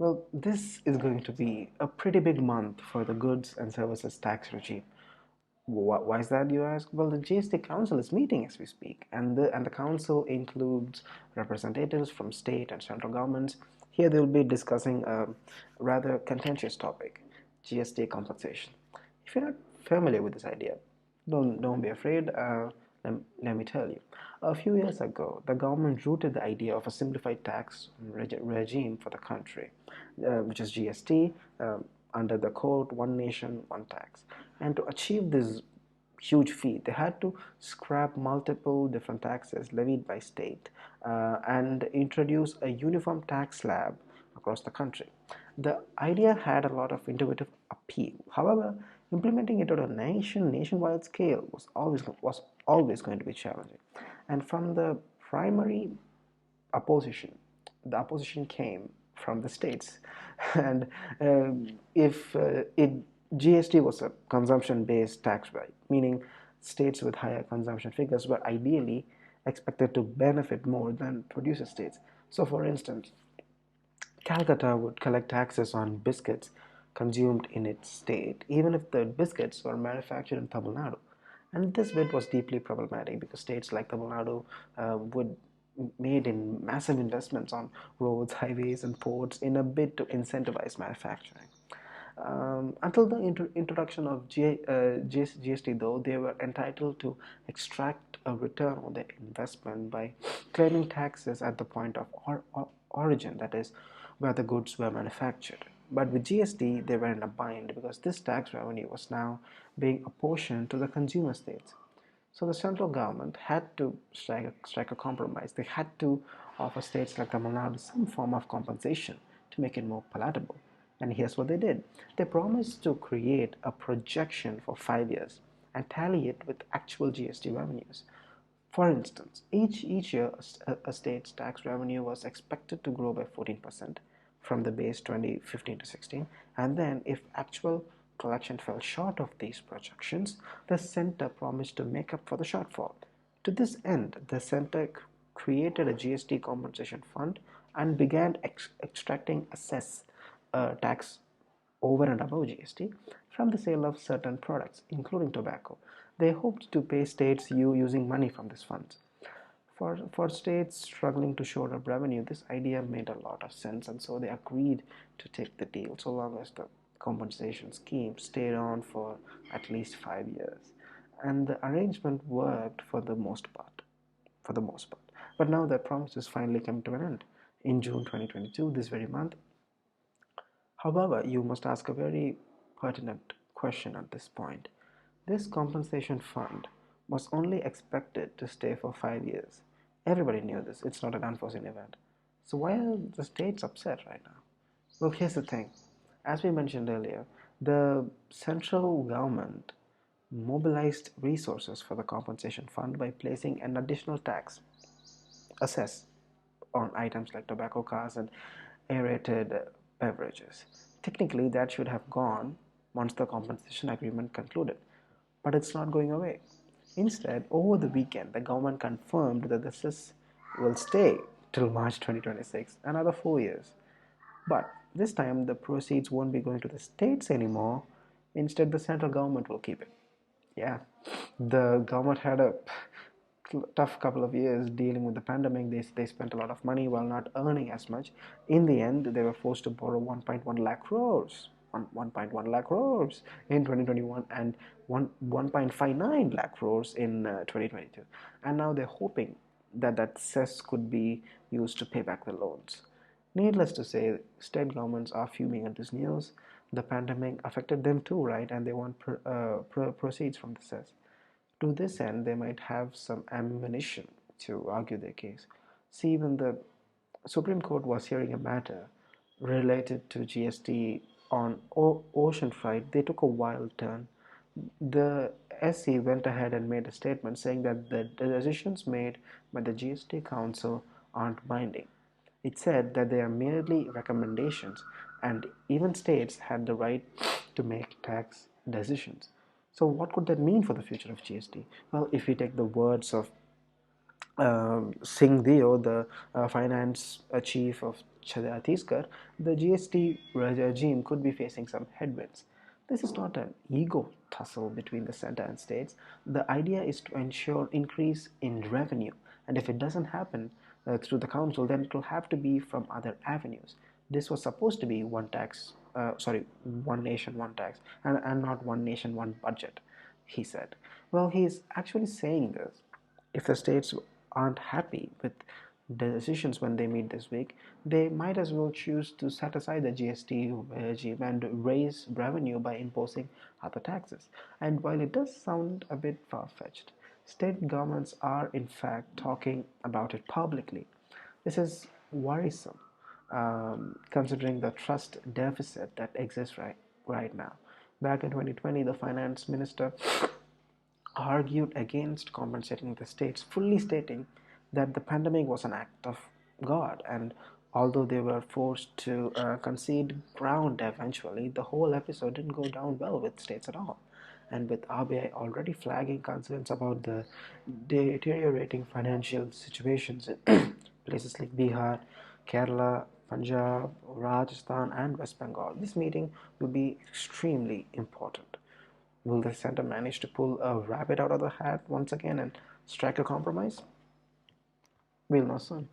Well, this is going to be a pretty big month for the goods and services tax regime. Why is that, you ask? Well, the GST Council is meeting as we speak, and the council includes representatives from state and central governments. Here they will be discussing a rather contentious topic: GST compensation. If you're not familiar with this idea, don't be afraid. Let me tell you. A few years ago, the government rooted the idea of a simplified tax regime for the country, which is GST, under the code One Nation, One Tax. And to achieve this huge feat, they had to scrap multiple different taxes levied by state and introduce a uniform tax slab across the country. The idea had a lot of intuitive appeal. However, implementing it on a nationwide scale was always going to be challenging. And from the primary opposition, the opposition came from the states, and if it GST was a consumption-based tax rate, meaning states with higher consumption figures were ideally expected to benefit more than producer states. So, for instance, Calcutta would collect taxes on biscuits consumed in its state, even if the biscuits were manufactured in Tamil Nadu. And this bit was deeply problematic because states like Tamil Nadu would made in massive investments on roads, highways, and ports in a bid to incentivize manufacturing. Until the introduction of GST, though, they were entitled to extract a return on their investment by claiming taxes at the point of origin, that is, where the goods were manufactured. But with GST, they were in a bind because this tax revenue was now being apportioned to the consumer states. So the central government had to strike a compromise. They had to offer states like Tamil Nadu some form of compensation to make it more palatable. And here's what they did. They promised to create a projection for 5 years and tally it with actual GST revenues. For instance, each year a state's tax revenue was expected to grow by 14% from the base 2015 to 16, and then if actual collection fell short of these projections, the center promised to make up for the shortfall. To this end, the center created a GST compensation fund and began extracting assess tax over and above GST from the sale of certain products, including tobacco. They hoped to pay states using money from these funds. For states struggling to shore up revenue, this idea made a lot of sense, and so they agreed to take the deal so long as the compensation scheme stayed on for at least 5 years. And the arrangement worked for the most part. For the most part. But now the promises finally came to an end in June 2022, this very month. However, you must ask a very pertinent question at this point. This compensation fund was only expected to stay for 5 years. Everybody knew this, it's not an unforeseen event. So, why are the states upset right now? Well, here's the thing. As we mentioned earlier, the central government mobilized resources for the compensation fund by placing an additional tax assess on items like tobacco cars and aerated beverages. Technically, that should have gone once the compensation agreement concluded, but it's not going away. Instead, over the weekend, the government confirmed that the cess will stay till March 2026, another 4 years. But this time, the proceeds won't be going to the states anymore. Instead, the central government will keep it. Yeah, the government had a tough couple of years dealing with the pandemic. They spent a lot of money while not earning as much. In the end, they were forced to borrow 1.1 lakh crores. 1.1 lakh crores in 2021 and 1.59 lakh crores in 2022. And now they're hoping that that cess could be used to pay back the loans. Needless to say, state governments are fuming at this news. The pandemic affected them too, right? And they want proceeds from the cess. To this end, they might have some ammunition to argue their case. See, when the Supreme Court was hearing a matter related to GST on ocean freight, they took a wild turn. The SC went ahead and made a statement saying that the decisions made by the GST Council aren't binding. It said that they are merely recommendations, and even states had the right to make tax decisions. So, what could that mean for the future of GST? Well, if we take the words of Singh Dio, the finance chief of Chhattisgarh, the GST regime could be facing some headwinds. This is not an ego tussle between the center and states. The idea is to ensure increase in revenue, and if it doesn't happen through the council, then it will have to be from other avenues. This was supposed to be one nation, one tax, and not one nation, one budget, he said. Well, he's actually saying this. If the states aren't happy with the decisions when they meet this week, they might as well choose to set aside the GST regime and raise revenue by imposing other taxes. And while it does sound a bit far fetched, state governments are in fact talking about it publicly. This is worrisome, considering the trust deficit that exists right now. Back in 2020, the finance minister argued against compensating the states, fully stating that the pandemic was an act of God. And although they were forced to concede ground eventually, the whole episode didn't go down well with states at all. And with RBI already flagging concerns about the deteriorating financial situations in places like Bihar, Kerala, Punjab, Rajasthan, and West Bengal, this meeting will be extremely important. Will the center manage to pull a rabbit out of the hat once again and strike a compromise? We'll know soon.